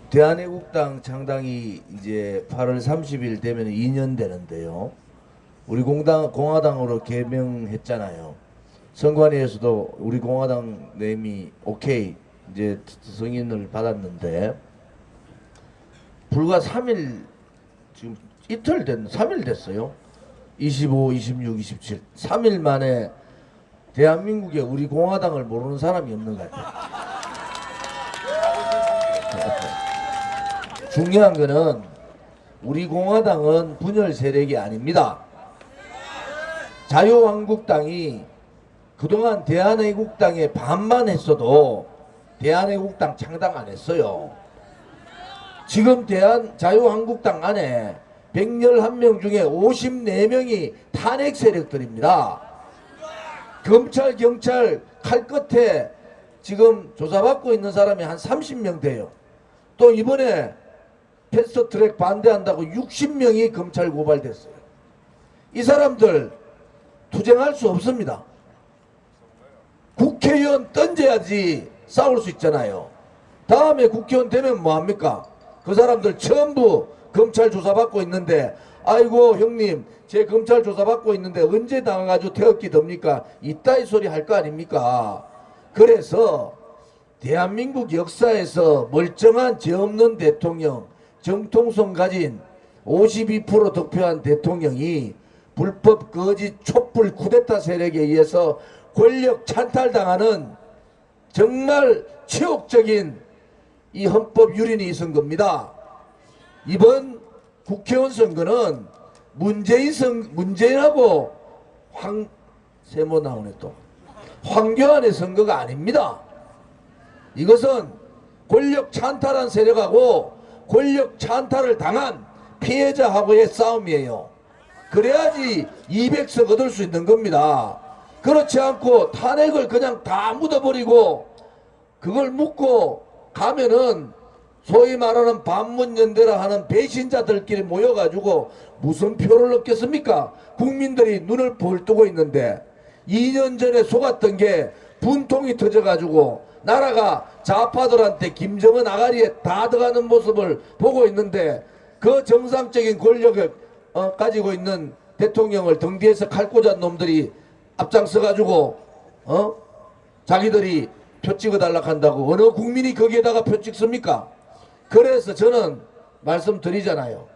대한애국당 창당이 이제 8월 30일 되면 2년 되는데요. 우리 공화당으로 개명했잖아요. 선관위에서도 우리 공화당 내임이 오케이 이제 승인을 받았는데 불과 3일 지금 이틀 됐 3일 됐어요. 25, 26, 27 3일 만에 대한민국에 우리 공화당을 모르는 사람이 없는 것 같아요. 중요한 거는 우리 공화당은 분열 세력이 아닙니다. 자유한국당이 그동안 대한애국당에 반만 했어도 대한애국당 창당 안 했어요. 지금 자유한국당 안에 111명 중에 54명이 탄핵 세력들입니다. 검찰, 경찰 칼 끝에 지금 조사받고 있는 사람이 한 30명 돼요. 또 이번에 패스트트랙 반대한다고 60명이 검찰 고발됐어요. 이 사람들 투쟁할 수 없습니다. 국회의원 던져야지 싸울 수 있잖아요. 다음에 국회의원 되면 뭐합니까? 그 사람들 전부 검찰 조사받고 있는데 아이고 형님 제 검찰 조사받고 있는데 언제 당해가지고 태극기 듭니까? 이따위 소리 할 거 아닙니까? 그래서 대한민국 역사에서 멀쩡한 죄 없는 대통령, 정통성 가진 52% 득표한 대통령이 불법 거짓 촛불 쿠데타 세력에 의해서 권력 찬탈당하는 정말 치욕적인 이 헌법 유린이 있은 겁니다. 이번 국회의원 선거는 문재인하고 세모 나오네 또 황교안의 선거가 아닙니다. 이것은 권력 찬탈한 세력하고 권력 찬탈을 당한 피해자하고의 싸움이에요. 그래야지 200석 얻을 수 있는 겁니다. 그렇지 않고 탄핵을 그냥 다 묻어버리고 그걸 묻고 가면은 소위 말하는 반문연대라 하는 배신자들끼리 모여가지고 무슨 표를 얻겠습니까? 국민들이 눈을 벌 뜨고 있는데 2년 전에 속았던 게 분통이 터져가지고 나라가 좌파들한테 김정은 아가리에 다 들어가는 모습을 보고 있는데 그 정상적인 권력을 가지고 있는 대통령을 등 뒤에서 칼 꽂은 놈들이 앞장서가지고 자기들이 표 찍어달라 한다고 어느 국민이 거기에다가 표 찍습니까? 그래서 저는 말씀드리잖아요.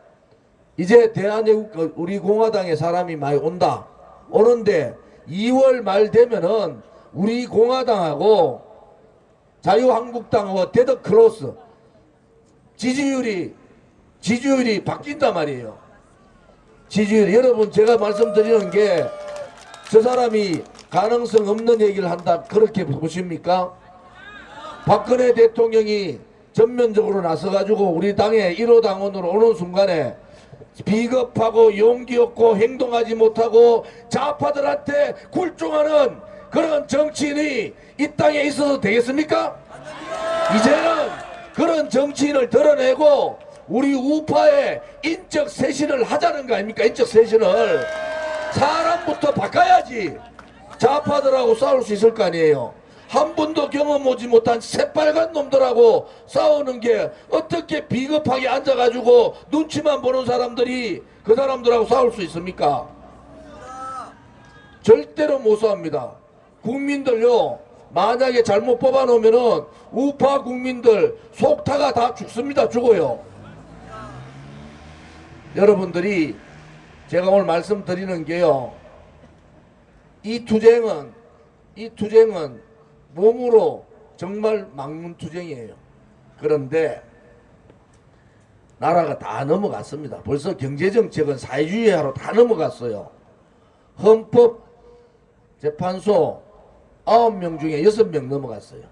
이제 대한민국 우리 공화당에 사람이 많이 온다. 오는데 2월 말 되면은 우리 공화당하고 자유한국당하고 데드 크로스 지지율이 바뀐단 말이에요. 지지율 여러분 제가 말씀드리는 게 저 사람이 가능성 없는 얘기를 한다 그렇게 보십니까? 박근혜 대통령이 전면적으로 나서가지고 우리 당의 1호 당원으로 오는 순간에 비겁하고 용기 없고 행동하지 못하고 좌파들한테 굴종하는 그런 정치인이 이 땅에 있어도 되겠습니까? 이제는 그런 정치인을 드러내고 우리 우파의 인적 쇄신을 하자는 거 아닙니까? 인적 쇄신을 사람부터 바꿔야지 좌파들하고 싸울 수 있을 거 아니에요. 한 번도 경험 오지 못한 새빨간 놈들하고 싸우는 게 어떻게 비겁하게 앉아가지고 눈치만 보는 사람들이 그 사람들하고 싸울 수 있습니까? 절대로 못 싸웁니다. 국민들요 만약에 잘못 뽑아놓으면은 우파 국민들 속타가 다 죽습니다. 죽어요. 여러분들이 제가 오늘 말씀드리는 게요 이 투쟁은 몸으로 정말 막는 투쟁이에요. 그런데 나라가 다 넘어갔습니다. 벌써 경제정책은 사회주의화로 다 넘어갔어요. 헌법재판소 9명 중에 6명 넘어갔어요.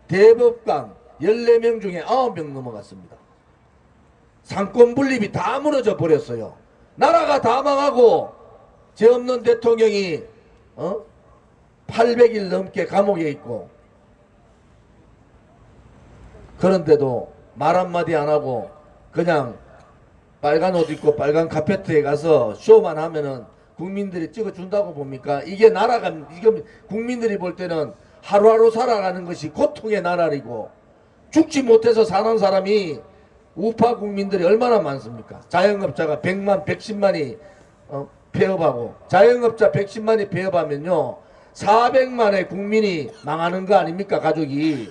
대법관 14명 중에 9명 넘어갔습니다. 상권 분립이 다 무너져 버렸어요. 나라가 다 망하고 죄 없는 대통령이 800일 넘게 감옥에 있고 그런데도 말 한마디 안 하고 그냥 빨간 옷 입고 빨간 카페트에 가서 쇼만 하면은 국민들이 찍어준다고 봅니까? 이게 나라가, 이게 국민들이 볼 때는 하루하루 살아가는 것이 고통의 나라이고 죽지 못해서 사는 사람이 우파 국민들이 얼마나 많습니까? 자영업자가 100만, 110만이 폐업하고, 자영업자 110만이 폐업하면요 400만의 국민이 망하는 거 아닙니까? 가족이.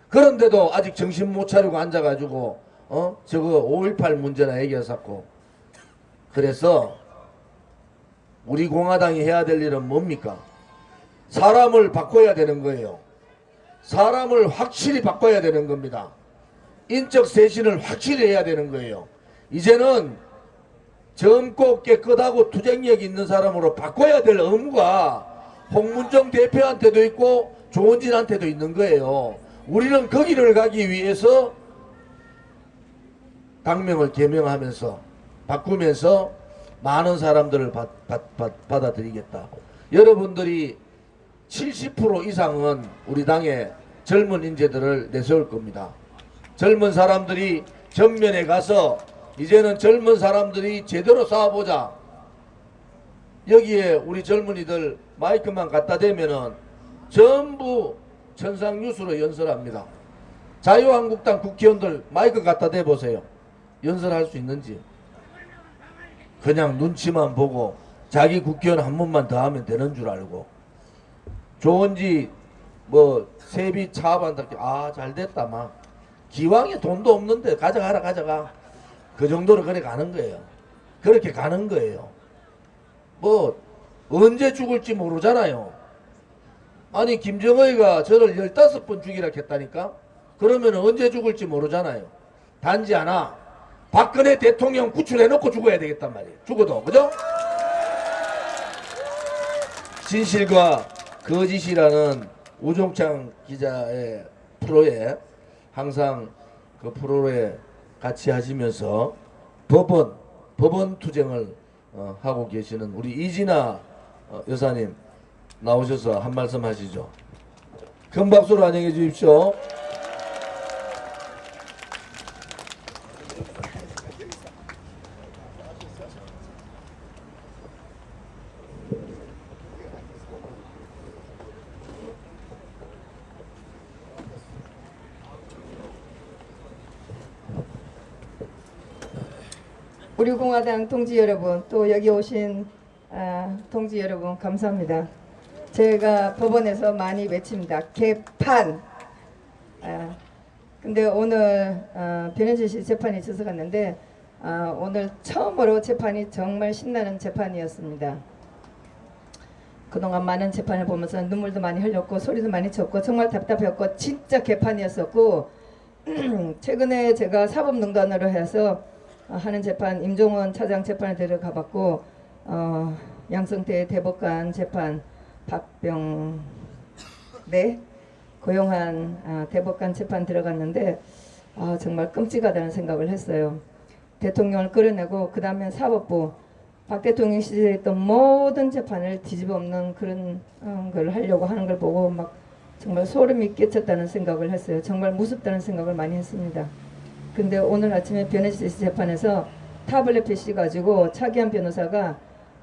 그런데도 아직 정신 못 차리고 앉아가지고 저거 5.18 문제나 얘기했었고. 그래서 우리 공화당이 해야 될 일은 뭡니까? 사람을 바꿔야 되는 거예요. 사람을 확실히 바꿔야 되는 겁니다. 인적 쇄신을 확실히 해야 되는 거예요. 이제는 젊고 깨끗하고 투쟁력 있는 사람으로 바꿔야 될 의무가 홍문정 대표한테도 있고 조원진한테도 있는 거예요. 우리는 거기를 가기 위해서 당명을 개명하면서 바꾸면서 많은 사람들을 받아들이겠다. 여러분들이 70% 이상은 우리 당의 젊은 인재들을 내세울 겁니다. 젊은 사람들이 전면에 가서 이제는 젊은 사람들이 제대로 싸워보자. 여기에 우리 젊은이들 마이크만 갖다 대면은 전부 천상뉴스로 연설합니다. 자유한국당 국회의원들 마이크 갖다 대보세요. 연설할 수 있는지. 그냥 눈치만 보고 자기 국회의원 한 번만 더 하면 되는 줄 알고, 좋은지 뭐 세비 차압한다, 아 잘됐다 막 기왕에 돈도 없는데 가져가라 가져가, 그 정도로 그래 가는 거예요. 그렇게 가는 거예요. 뭐 언제 죽을지 모르잖아요. 아니 김정의가 저를 15번 죽이라 했다니까. 그러면 언제 죽을지 모르잖아요. 단지 하나, 박근혜 대통령 구출해놓고 죽어야 되겠단 말이에요. 죽어도. 그죠? 진실과 거짓이라는 우종창 기자의 프로에 항상 그 프로에 같이 하시면서 법원 투쟁을 하고 계시는 우리 이진아 여사님 나오셔서 한 말씀 하시죠. 큰 박수로 환영해 주십시오. 우리 공화당 동지 여러분, 또 여기 오신 동지 여러분 감사합니다. 제가 법원에서 많이 외칩니다. 개판. 근데 오늘 변현재 씨 재판이 있어서 갔는데 오늘 처음으로 재판이 정말 신나는 재판이었습니다. 그동안 많은 재판을 보면서 눈물도 많이 흘렸고 소리도 많이 쳤고 정말 답답했고 진짜 개판이었었고 최근에 제가 사법농단으로 해서 하는 재판, 임종원 차장 재판에 들어가봤고 양성태 대법관 재판, 박병대 고용한 대법관 재판 들어갔는데 정말 끔찍하다는 생각을 했어요. 대통령을 끌어내고 그 다음에 사법부, 박 대통령 시절에 했던 모든 재판을 뒤집어 엎는 그런 걸 하려고 하는 걸 보고 막 정말 소름이 끼쳤다는 생각을 했어요. 정말 무섭다는 생각을 많이 했습니다. 근데 오늘 아침에 변혜재 씨 재판에서 타블렛 PC 가지고 차기한 변호사가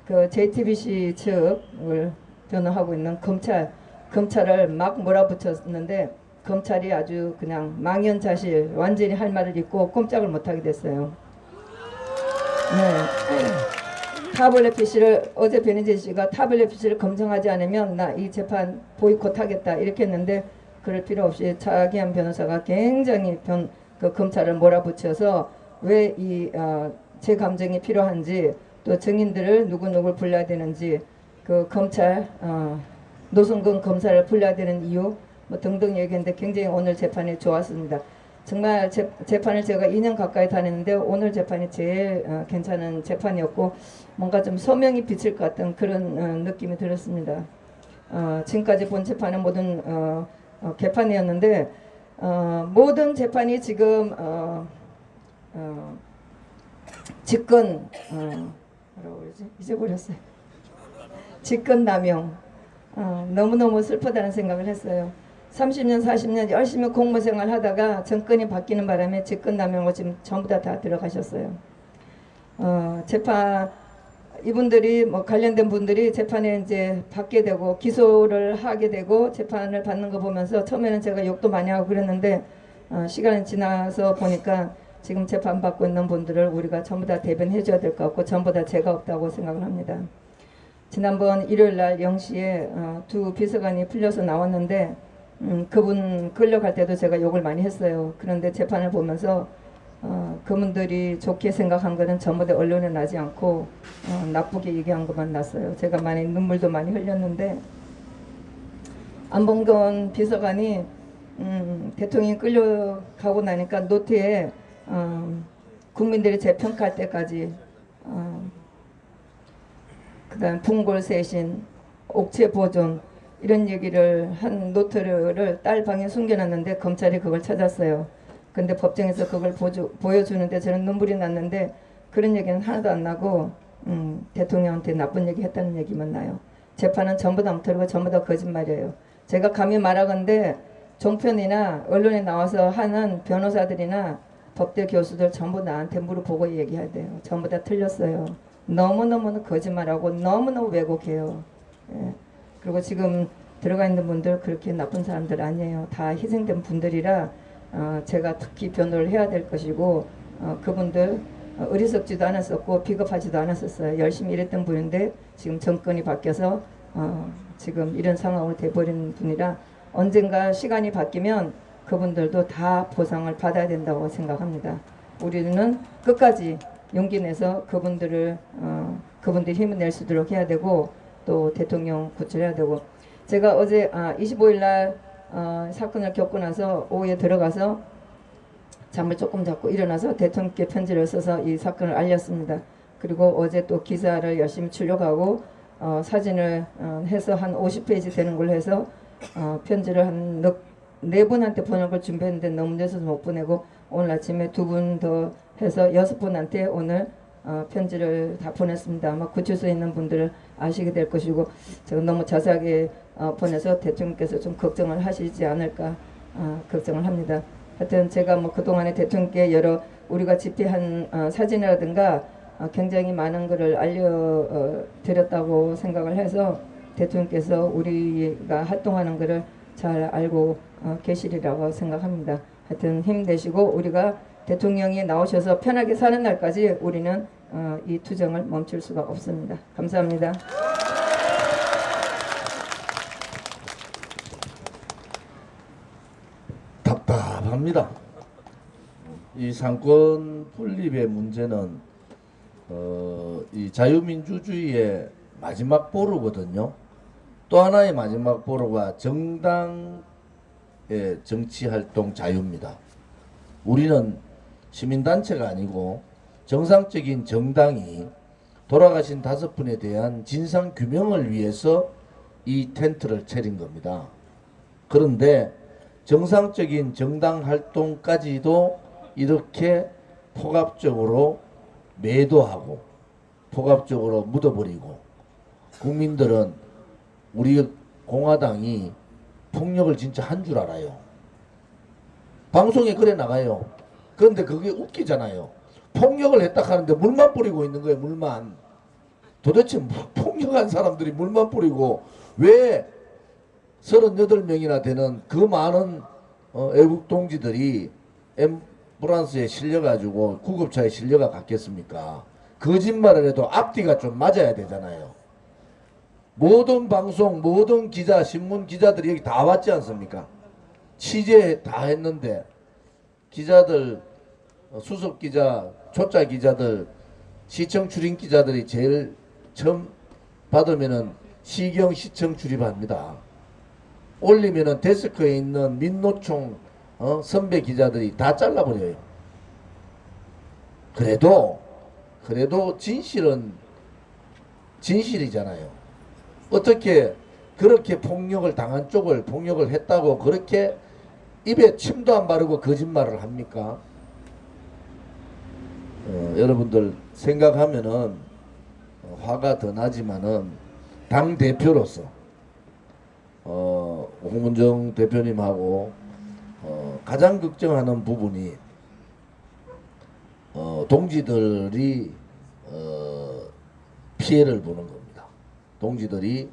그 JTBC 측을 변호하고 있는 검찰을 막 몰아붙였는데 검찰이 아주 그냥 망연자실 완전히 할 말을 잊고 꼼짝을 못하게 됐어요. 네. 타블렛 PC를 어제 변혜재 씨가 타블렛 PC를 검증하지 않으면 나 이 재판 보이콧하겠다 이렇게 했는데 그럴 필요 없이 차기한 변호사가 굉장히 그 검찰을 몰아붙여서 왜 이 제 감정이 필요한지 또 증인들을 누구누구를 불러야 되는지 그 검찰 노승근 검사를 불러야 되는 이유 뭐 등등 얘기했는데 굉장히 오늘 재판이 좋았습니다. 정말 재판을 제가 2년 가까이 다녔는데 오늘 재판이 제일 괜찮은 재판이었고 뭔가 좀 소명이 비칠 것 같은 그런 느낌이 들었습니다. 지금까지 본 재판은 모든 개판이었는데 모든 재판이 지금 직권 뭐라고 그러지? 잊어버렸어요. 직권남용 너무너무 슬프다는 생각을 했어요. 30년 40년 열심히 공무생활 하다가 정권이 바뀌는 바람에 직권남용으로 지금 전부 다 들어가셨어요. 재판 이분들이 뭐 관련된 분들이 재판에 이제 받게 되고 기소를 하게 되고 재판을 받는 거 보면서 처음에는 제가 욕도 많이 하고 그랬는데 시간이 지나서 보니까 지금 재판 받고 있는 분들을 우리가 전부 다 대변해 줘야 될 것 같고 전부 다 죄가 없다고 생각을 합니다. 지난번 일요일 날 0시에 두 비서관이 풀려서 나왔는데 그분 끌려갈 때도 제가 욕을 많이 했어요. 그런데 재판을 보면서 그분들이 좋게 생각한 거는 전부 다 언론에 나지 않고 나쁘게 얘기한 것만 났어요. 제가 많이 눈물도 많이 흘렸는데 안봉건 비서관이 대통령이 끌려가고 나니까 노트에 국민들이 재평가할 때까지 그다음 풍골세신, 옥체 보존 이런 얘기를 한 노트를 딸 방에 숨겨놨는데 검찰이 그걸 찾았어요. 근데 법정에서 그걸 보여주는데 저는 눈물이 났는데 그런 얘기는 하나도 안 나고 대통령한테 나쁜 얘기 했다는 얘기만 나요. 재판은 전부 다 엉터리고 전부 다 거짓말이에요. 제가 감히 말하건대 종편이나 언론에 나와서 하는 변호사들이나 법대 교수들 전부 나한테 물어보고 얘기해야 돼요. 전부 다 틀렸어요. 너무너무 거짓말하고 너무너무 왜곡해요. 예. 그리고 지금 들어가 있는 분들 그렇게 나쁜 사람들 아니에요. 다 희생된 분들이라 제가 특히 변호를 해야 될 것이고 그분들 어리석지도 않았었고 비겁하지도 않았었어요. 열심히 일했던 분인데 지금 정권이 바뀌어서 지금 이런 상황으로 돼버린 분이라 언젠가 시간이 바뀌면 그분들도 다 보상을 받아야 된다고 생각합니다. 우리는 끝까지 용기 내서 그분들을 그분들이 힘을 낼 수 있도록 해야 되고 또 대통령 구출해야 되고 제가 어제 25일 날 사건을 겪고 나서 오후에 들어가서 잠을 조금 자고 일어나서 대통령께 편지를 써서 이 사건을 알렸습니다. 그리고 어제 또 기사를 열심히 출력하고 사진을 해서 한 50페이지 되는 걸로 해서 편지를 한 4분한테 보낼 걸 준비했는데 너무 늦어서 못 보내고 오늘 아침에 2분 더 해서 6분한테 오늘 편지를 다 보냈습니다. 아마 구치소에 있는 분들을 아시게 될 것이고 제가 너무 자세하게 보내서 대통령께서 좀 걱정을 하시지 않을까 걱정을 합니다. 하여튼 제가 뭐 그동안에 대통령께 여러 우리가 집필한 사진이라든가 굉장히 많은 것을 알려드렸다고 생각을 해서 대통령께서 우리가 활동하는 것을 잘 알고 계시리라고 생각합니다. 하여튼 힘내시고 우리가 대통령이 나오셔서 편하게 사는 날까지 우리는 이 투쟁을 멈출 수가 없습니다. 감사합니다. 답답합니다. 이 상권 분립의 문제는 이 자유민주주의의 마지막 보루거든요. 또 하나의 마지막 보루가 정당의 정치활동 자유입니다. 우리는 시민단체가 아니고 정상적인 정당이 돌아가신 5분에 대한 진상규명을 위해서 이 텐트를 차린 겁니다. 그런데 정상적인 정당 활동까지도 이렇게 폭압적으로 매도하고 폭압적으로 묻어버리고 국민들은 우리 공화당이 폭력을 진짜 한 줄 알아요. 방송에 그래 나가요. 그런데 그게 웃기잖아요. 폭력을 했다 하는데 물만 뿌리고 있는 거예요. 물만. 도대체 폭력한 사람들이 물만 뿌리고 왜 38명이나 되는 그 많은 애국 동지들이 앰뷸런스에 실려가지고 구급차에 실려가 갔겠습니까? 거짓말을 해도 앞뒤가 좀 맞아야 되잖아요. 모든 방송, 모든 기자, 신문 기자들이 여기 다 왔지 않습니까? 취재 다 했는데 기자들, 수석 기자, 초짜 기자들, 시청 출입 기자들이 제일 처음 받으면은 시경 시청 출입합니다. 올리면은 데스크에 있는 민노총 선배 기자들이 다 잘라버려요. 그래도 진실은 진실이잖아요. 어떻게 그렇게 폭력을 당한 쪽을 폭력을 했다고 그렇게 입에 침도 안 바르고 거짓말을 합니까? 여러분들 생각하면은 화가 더 나지만은 당 대표로서 홍문정 대표님하고 가장 걱정하는 부분이 동지들이 피해를 보는 겁니다. 동지들이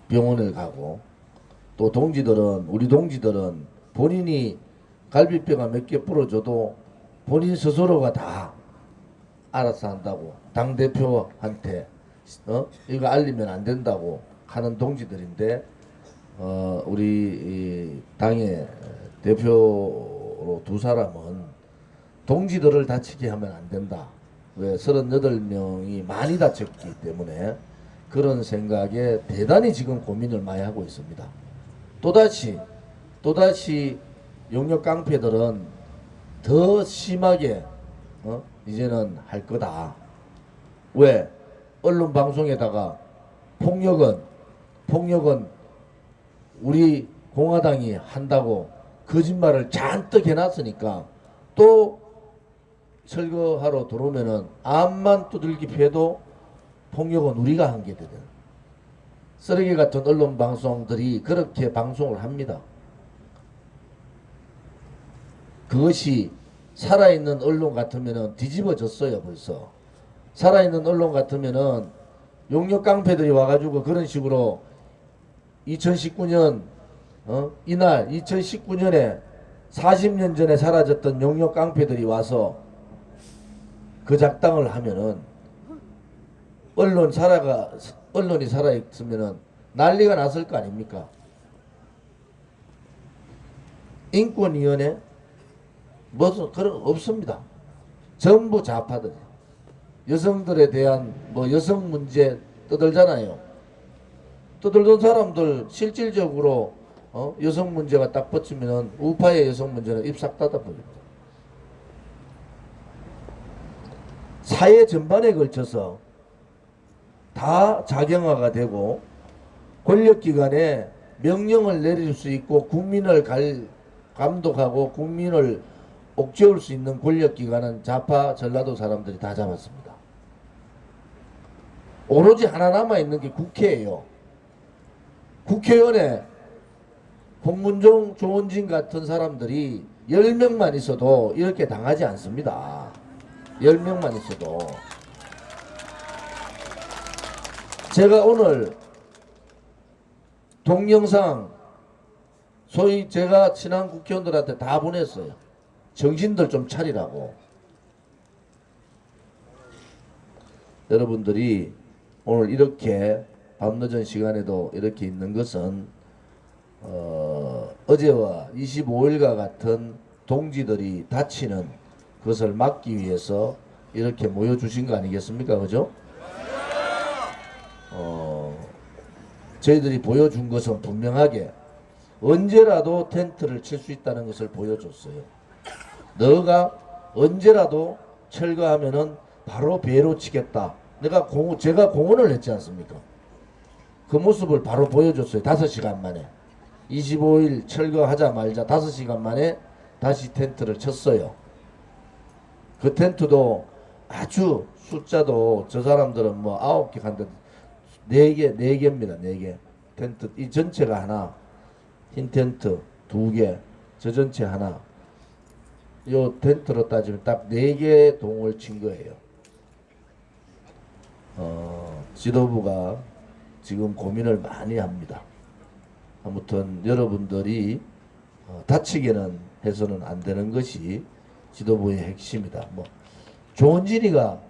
병원을 가고 또 우리 동지들은 본인이 갈비뼈가 몇 개 부러져도 본인 스스로가 다 알아서 한다고 당대표한테 이거 알리면 안 된다고 하는 동지들인데 우리 이 당의 대표로 두 사람은 동지들을 다치게 하면 안 된다. 왜 38명이 많이 다쳤기 때문에 그런 생각에 대단히 지금 고민을 많이 하고 있습니다. 또다시 용역 깡패들은 더 심하게 이제는 할 거다. 왜? 언론 방송에다가 폭력은 우리 공화당이 한다고 거짓말을 잔뜩 해놨으니까 또 철거하러 들어오면은 암만 두들기 패도 폭력은 우리가 한 게 되거든. 쓰레기 같은 언론 방송들이 그렇게 방송을 합니다. 그것이 살아있는 언론 같으면은 뒤집어졌어요. 벌써 살아있는 언론 같으면은 용역 깡패들이 와가지고 그런 식으로 2019년 이날 2019년에 40년 전에 사라졌던 용역 깡패들이 와서 그 작당을 하면은 언론이 살아있으면은 난리가 났을 거 아닙니까? 인권위원회 무슨 그런 없습니다. 전부 좌파들. 여성들에 대한 여성 문제 떠들잖아요. 떠들던 사람들 실질적으로 여성 문제가 딱 뻗치면은 우파의 여성 문제는 입 싹 닫아버립니다. 사회 전반에 걸쳐서 다 작용화가 되고 권력기관에 명령을 내릴 수 있고 국민을 감독하고 국민을 옥죄울 수 있는 권력기관은 좌파 전라도 사람들이 다 잡았습니다. 오로지 하나 남아있는 게 국회예요. 국회의원에 홍문종, 조원진 같은 사람들이 10명만 있어도 이렇게 당하지 않습니다. 10명만 있어도. 제가 오늘 동영상 소위 제가 친한 국회의원들한테 다 보냈어요. 정신들 좀 차리라고. 여러분들이 오늘 이렇게 밤늦은 시간에도 이렇게 있는 것은 어제와 25일과 같은 동지들이 다치는 것을 막기 위해서 이렇게 모여주신 거 아니겠습니까? 그죠? 저희들이 보여준 것은 분명하게 언제라도 텐트를 칠 수 있다는 것을 보여줬어요. 너가 언제라도 철거하면은 바로 배로 치겠다. 제가 공언을 했지 않습니까? 그 모습을 바로 보여줬어요. 5시간 만에. 25일 철거하자 말자 5시간 만에 다시 텐트를 쳤어요. 그 텐트도 아주 숫자도 저 사람들은 9개 간데 4개입니다. 4개. 텐트 이 전체가 하나, 흰 텐트 2개, 저 전체 하나. 요 텐트로 따지면 딱 4개 동을 친 거예요. 지도부가 지금 고민을 많이 합니다. 아무튼 여러분들이 다치게는 해서는 안 되는 것이 지도부의 핵심이다. 조원진이가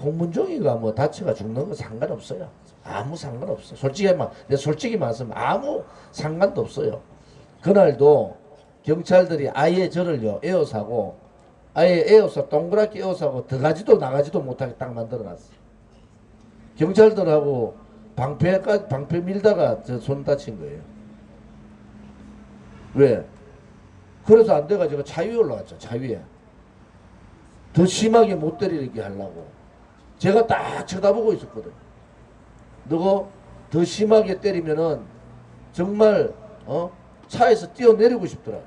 홍문종이가 다쳐가 죽는 거 상관없어요. 아무 상관없어. 솔직히 말하면 아무 상관도 없어요. 그날도 경찰들이 아예 저를요 에어사고 아예 에어사 동그랗게 에어사고 들어가지도 나가지도 못하게 딱 만들어놨어. 경찰들하고 방패 밀다가 저 손 다친 거예요. 왜? 그래서 안 돼가지고 차 위에 올라갔죠. 차 위에. 더 심하게 못 때리게 하려고. 제가 딱 쳐다보고 있었거든. 너가 더 심하게 때리면은 정말 차에서 뛰어내리고 싶더라.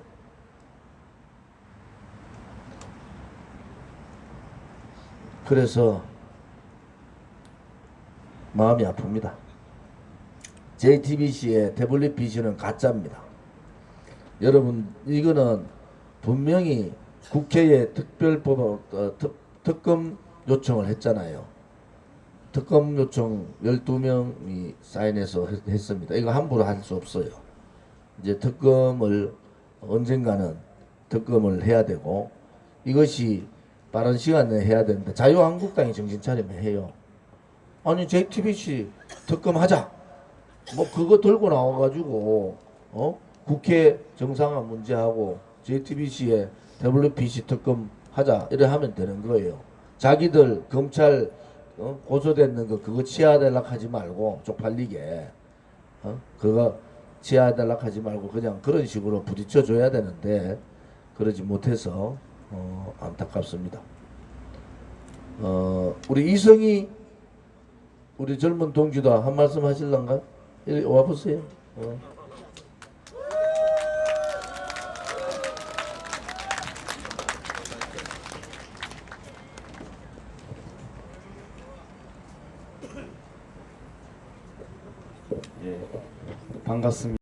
그래서 마음이 아픕니다. JTBC의 태블릿 비전은 가짜입니다. 여러분 이거는 분명히 국회에 특검 요청을 했잖아요. 특검 요청 12명이 사인해서 했습니다. 이거 함부로 할 수 없어요. 이제 특검을 언젠가는 특검을 해야 되고 이것이 빠른 시간 내에 해야 되는데 자유한국당이 정신 차리면 해요. 아니 JTBC 특검하자. 뭐 그거 들고 나와가지고 국회 정상화 문제하고 JTBC에 WBC 특검하자 이래 하면 되는 거예요. 자기들 검찰 고소됐는 거 그거 치아달라 하지 말고 쪽팔리게 그거 치아달라 하지 말고 그냥 그런 식으로 부딪혀 줘야 되는데 그러지 못해서 안타깝습니다. 우리 이성희 우리 젊은 동지도 한 말씀 하실런가? 이리 와보세요. 예, 반갑습니다.